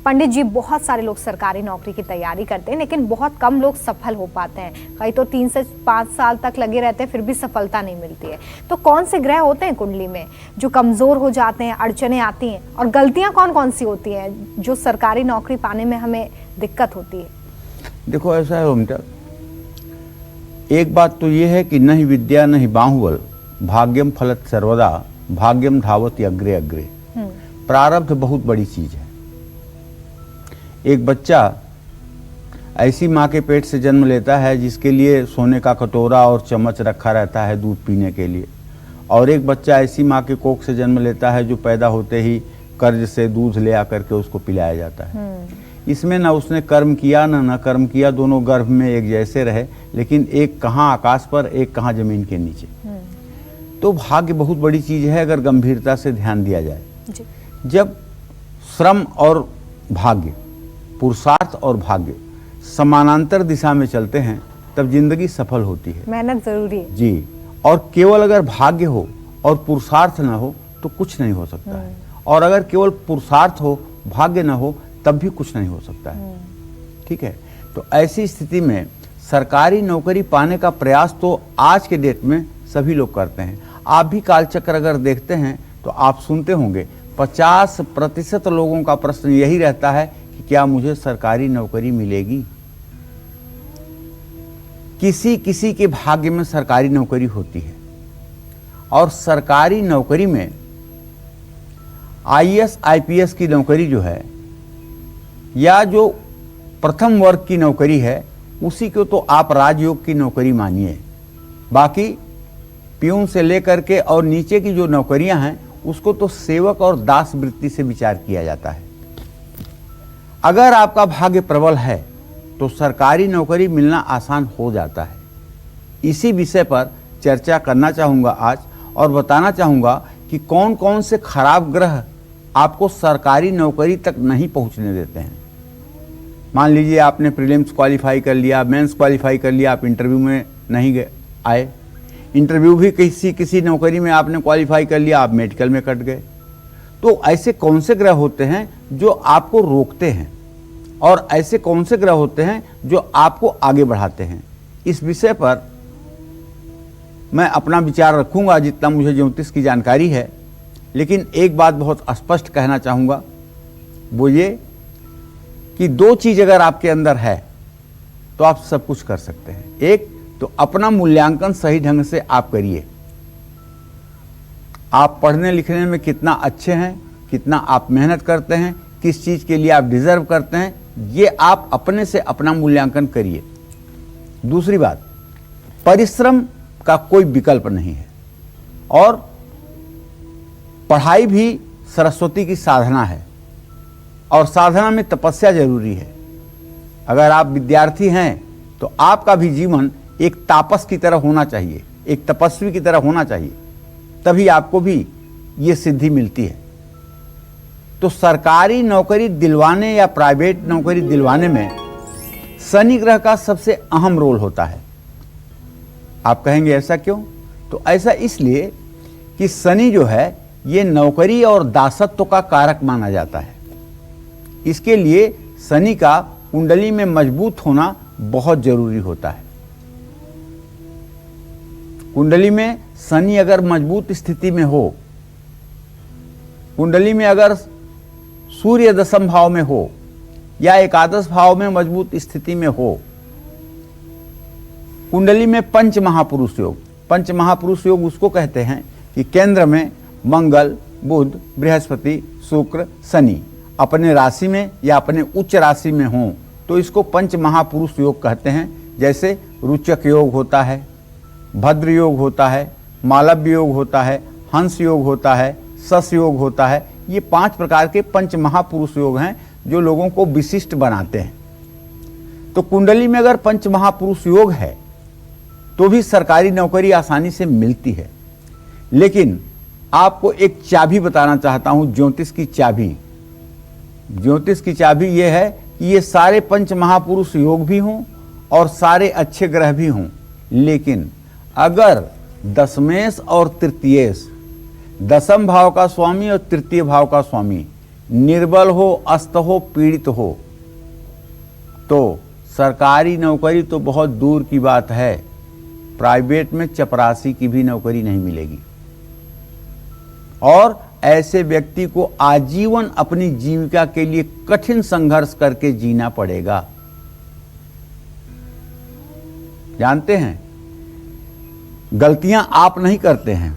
पंडित जी, बहुत सारे लोग सरकारी नौकरी की तैयारी करते हैं लेकिन बहुत कम लोग सफल हो पाते हैं। कई तो 3 से 5 साल तक लगे रहते हैं फिर भी सफलता नहीं मिलती है। तो कौन से ग्रह होते हैं कुंडली में जो कमजोर हो जाते हैं, अड़चने आती हैं, और गलतियां कौन कौन सी होती हैं जो सरकारी नौकरी पाने में हमें दिक्कत होती है? देखो, ऐसा है ओमटा, एक बात तो ये है कि नहीं विद्या नहीं बाहुबल, भाग्यम फलत सर्वदा, भाग्यम धावत अग्रे अग्रे। प्रारब्ध बहुत बड़ी चीज है। एक बच्चा ऐसी माँ के पेट से जन्म लेता है जिसके लिए सोने का कटोरा और चम्मच रखा रहता है दूध पीने के लिए, और एक बच्चा ऐसी माँ के कोख से जन्म लेता है जो पैदा होते ही कर्ज से दूध ले आकर के उसको पिलाया जाता है। इसमें ना उसने कर्म किया ना कर्म किया, दोनों गर्भ में एक जैसे रहे, लेकिन एक कहाँ आकाश पर, एक कहाँ जमीन के नीचे। तो भाग्य बहुत बड़ी चीज है अगर गंभीरता से ध्यान दिया जाए। जब श्रम और भाग्य, पुरुषार्थ और भाग्य समानांतर दिशा में चलते हैं तब जिंदगी सफल होती है। मेहनत जरूरी है जी, और केवल अगर भाग्य हो और पुरुषार्थ न हो तो कुछ नहीं हो सकता है, और अगर केवल पुरुषार्थ हो भाग्य न हो तब भी कुछ नहीं हो सकता है। ठीक है, तो ऐसी स्थिति में सरकारी नौकरी पाने का प्रयास तो आज के डेट में सभी लोग करते हैं। आप भी कालचक्र अगर देखते हैं तो आप सुनते होंगे 50% लोगों का प्रश्न यही रहता है कि क्या मुझे सरकारी नौकरी मिलेगी। किसी किसी के भाग्य में सरकारी नौकरी होती है, और सरकारी नौकरी में आईएएस आईपीएस की नौकरी जो है, या जो प्रथम वर्ग की नौकरी है, उसी को तो आप राजयोग की नौकरी मानिए। बाकी प्यून से लेकर के और नीचे की जो नौकरियां हैं उसको तो सेवक और दास वृत्ति से विचार किया जाता है। अगर आपका भाग्य प्रबल है तो सरकारी नौकरी मिलना आसान हो जाता है। इसी विषय पर चर्चा करना चाहूँगा आज, और बताना चाहूँगा कि कौन कौन से खराब ग्रह आपको सरकारी नौकरी तक नहीं पहुँचने देते हैं। मान लीजिए आपने प्रीलिम्स क्वालिफाई कर लिया, मेंस क्वालिफाई कर लिया, आप इंटरव्यू में नहीं आए, इंटरव्यू भी किसी नौकरी में आपने क्वालिफाई कर लिया, आप मेडिकल में कट गए। तो ऐसे कौन से ग्रह होते हैं जो आपको रोकते हैं, और ऐसे कौन से ग्रह होते हैं जो आपको आगे बढ़ाते हैं? इस विषय पर मैं अपना विचार रखूंगा जितना मुझे ज्योतिष की जानकारी है। लेकिन एक बात बहुत स्पष्ट कहना चाहूँगा, वो ये कि 2 चीज़ अगर आपके अंदर है तो आप सब कुछ कर सकते हैं। एक तो अपना मूल्यांकन सही ढंग से आप करिए। आप पढ़ने लिखने में कितना अच्छे हैं, कितना आप मेहनत करते हैं, किस चीज़ के लिए आप डिजर्व करते हैं, ये आप अपने से अपना मूल्यांकन करिए। दूसरी बात, परिश्रम का कोई विकल्प नहीं है, और पढ़ाई भी सरस्वती की साधना है, और साधना में तपस्या जरूरी है। अगर आप विद्यार्थी हैं तो आपका भी जीवन एक तापस की तरह होना चाहिए, एक तपस्वी की तरह होना चाहिए, तभी आपको भी ये सिद्धि मिलती है। तो सरकारी नौकरी दिलवाने या प्राइवेट नौकरी दिलवाने में शनि ग्रह का सबसे अहम रोल होता है। आप कहेंगे ऐसा क्यों? तो ऐसा इसलिए कि शनि जो है ये नौकरी और दासत्व का कारक माना जाता है। इसके लिए शनि का कुंडली में मजबूत होना बहुत जरूरी होता है। कुंडली में शनि अगर मजबूत स्थिति में हो, कुंडली में अगर सूर्य 10वें भाव में हो या एकादश भाव में मजबूत स्थिति में हो, कुंडली में पंच महापुरुष योग, पंच महापुरुष योग उसको कहते हैं कि केंद्र में मंगल, बुध, बृहस्पति, शुक्र, शनि अपने राशि में या अपने उच्च राशि में हों तो इसको पंच महापुरुष योग कहते हैं। जैसे रुचक योग होता है, भद्र योग होता है, मालव्य योग होता है, हंस योग होता है, सस योग होता है। ये 5 प्रकार के पंच महापुरुष योग हैं जो लोगों को विशिष्ट बनाते हैं। तो कुंडली में अगर पंच महापुरुष योग है तो भी सरकारी नौकरी आसानी से मिलती है। लेकिन आपको एक चाबी बताना चाहता हूं, ज्योतिष की चाबी। ज्योतिष की चाबी ये है कि ये सारे पंच महापुरुष योग भी हों और सारे अच्छे ग्रह भी हों, लेकिन अगर दशमेश और तृतीयेश, 10वें भाव का स्वामी और तृतीय भाव का स्वामी निर्बल हो, अस्त हो, पीड़ित हो, तो सरकारी नौकरी तो बहुत दूर की बात है, प्राइवेट में चपरासी की भी नौकरी नहीं मिलेगी। और ऐसे व्यक्ति को आजीवन अपनी जीविका के लिए कठिन संघर्ष करके जीना पड़ेगा। जानते हैं, गलतियां आप नहीं करते हैं,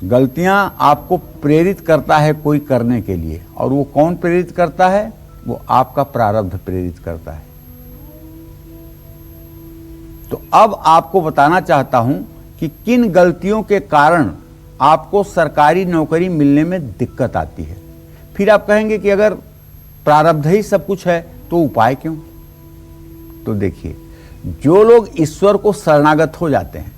गलतियां आपको प्रेरित करता है कोई करने के लिए। और वो कौन प्रेरित करता है? वो आपका प्रारब्ध प्रेरित करता है। तो अब आपको बताना चाहता हूं कि किन गलतियों के कारण आपको सरकारी नौकरी मिलने में दिक्कत आती है। फिर आप कहेंगे कि अगर प्रारब्ध ही सब कुछ है तो उपाय क्यों? तो देखिए, जो लोग ईश्वर को शरणागत हो जाते हैं,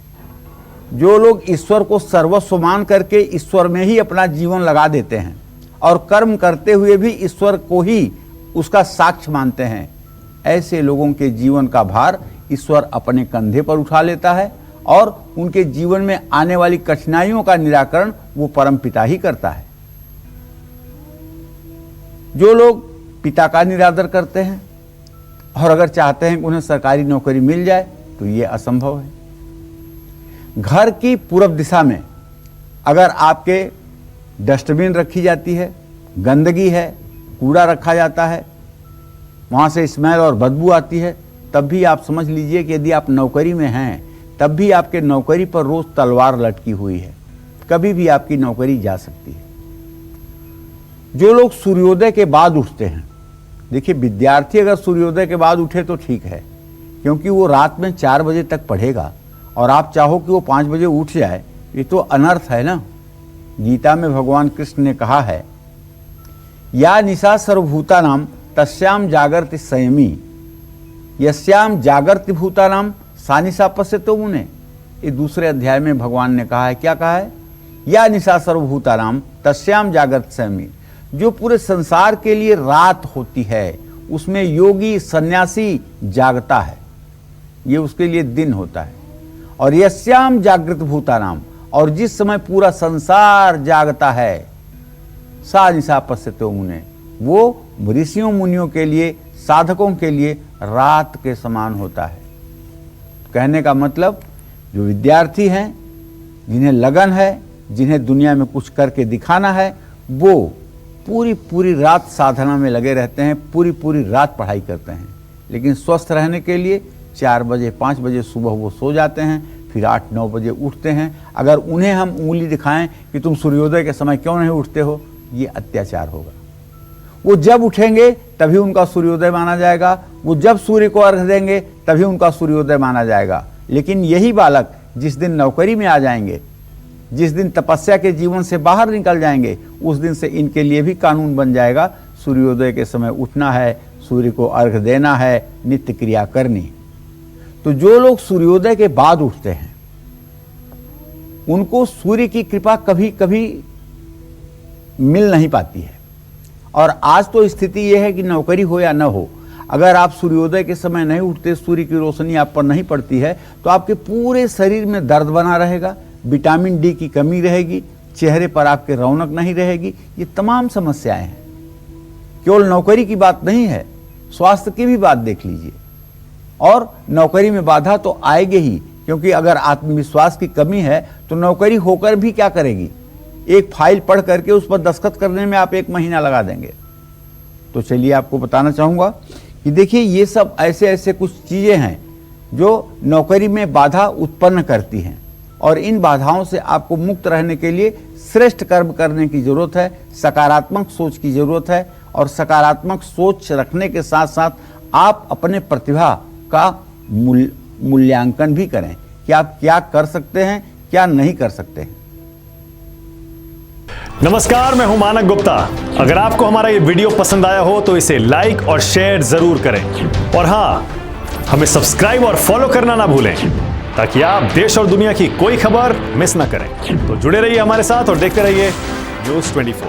जो लोग ईश्वर को सर्वस्व मान करके ईश्वर में ही अपना जीवन लगा देते हैं और कर्म करते हुए भी ईश्वर को ही उसका साक्ष्य मानते हैं, ऐसे लोगों के जीवन का भार ईश्वर अपने कंधे पर उठा लेता है और उनके जीवन में आने वाली कठिनाइयों का निराकरण वो परमपिता ही करता है। जो लोग पिता का निरादर करते हैं और अगर चाहते हैं कि उन्हें सरकारी नौकरी मिल जाए तो ये असंभव है। घर की पूर्व दिशा में अगर आपके डस्टबिन रखी जाती है, गंदगी है, कूड़ा रखा जाता है, वहाँ से स्मेल और बदबू आती है, तब भी आप समझ लीजिए कि यदि आप नौकरी में हैं तब भी आपके नौकरी पर रोज तलवार लटकी हुई है, कभी भी आपकी नौकरी जा सकती है। जो लोग सूर्योदय के बाद उठते हैं, देखिए विद्यार्थी अगर सूर्योदय के बाद उठे तो ठीक है, क्योंकि वो रात में 4 बजे तक पढ़ेगा और आप चाहो कि वो 5 बजे उठ जाए, ये तो अनर्थ है ना। गीता में भगवान कृष्ण ने कहा है, या निशा सर्वभूतानाम तस्याम जागर्ति संयमी यस्याम जागर्ति भूतानाम सा निशा पश्यतो मुने। ये दूसरे अध्याय में भगवान ने कहा है, क्या कहा है? या निशा सर्वभूतानाम तस्याम जागर्ति संयमी। जो पूरे संसार के लिए रात होती है उसमें योगी सन्यासी जागता है, ये उसके लिए दिन होता है। और यस्याम जागृत भूतानाम, और जिस समय पूरा संसार जागता है, सा निशा पश्यतो मुने, वो ऋषियों मुनियों के लिए, साधकों के लिए रात के समान होता है। कहने का मतलब, जो विद्यार्थी हैं, जिन्हें लगन है, जिन्हें दुनिया में कुछ करके दिखाना है, वो पूरी पूरी रात साधना में लगे रहते हैं, पूरी पूरी रात पढ़ाई करते हैं। लेकिन स्वस्थ रहने के लिए 4 बजे 5 बजे सुबह वो सो जाते हैं, फिर 8-9 बजे उठते हैं। अगर उन्हें हम उंगली दिखाएं कि तुम सूर्योदय के समय क्यों नहीं उठते हो, ये अत्याचार होगा। वो जब उठेंगे तभी उनका सूर्योदय माना जाएगा, वो जब सूर्य को अर्घ देंगे तभी उनका सूर्योदय माना जाएगा। लेकिन यही बालक जिस दिन नौकरी में आ जाएंगे, जिस दिन तपस्या के जीवन से बाहर निकल जाएंगे, उस दिन से इनके लिए भी कानून बन जाएगा, सूर्योदय के समय उठना है, सूर्य को अर्घ देना है, नित्य क्रिया करनी। तो जो लोग सूर्योदय के बाद उठते हैं उनको सूर्य की कृपा कभी कभी मिल नहीं पाती है। और आज तो स्थिति यह है कि नौकरी हो या न हो, अगर आप सूर्योदय के समय नहीं उठते, सूर्य की रोशनी आप पर नहीं पड़ती है, तो आपके पूरे शरीर में दर्द बना रहेगा, विटामिन डी की कमी रहेगी, चेहरे पर आपके रौनक नहीं रहेगी। ये तमाम समस्याएं हैं। केवल नौकरी की बात नहीं है, स्वास्थ्य की भी बात देख लीजिए। और नौकरी में बाधा तो आएगी ही, क्योंकि अगर आत्मविश्वास की कमी है तो नौकरी होकर भी क्या करेगी? एक फाइल पढ़ करके उस पर दस्तखत करने में आप 1 महीना लगा देंगे। तो चलिए आपको बताना चाहूंगा कि देखिए, ये सब ऐसे ऐसे कुछ चीजें हैं जो नौकरी में बाधा उत्पन्न करती हैं, और इन बाधाओं से आपको मुक्त रहने के लिए श्रेष्ठ कर्म करने की जरूरत है, सकारात्मक सोच की जरूरत है। और सकारात्मक सोच रखने के साथ साथ आप अपने प्रतिभा का मूल्यांकन भी करें कि आप क्या कर सकते हैं, क्या नहीं कर सकते हैं। नमस्कार, मैं हूं मानक गुप्ता। अगर आपको हमारा ये वीडियो पसंद आया हो तो इसे लाइक और शेयर जरूर करें, और हां, हमें सब्सक्राइब और फॉलो करना ना भूलें, ताकि आप देश और दुनिया की कोई खबर मिस ना करें। तो जुड़े रहिए हमारे साथ और देखते रहिए न्यूज़ 24।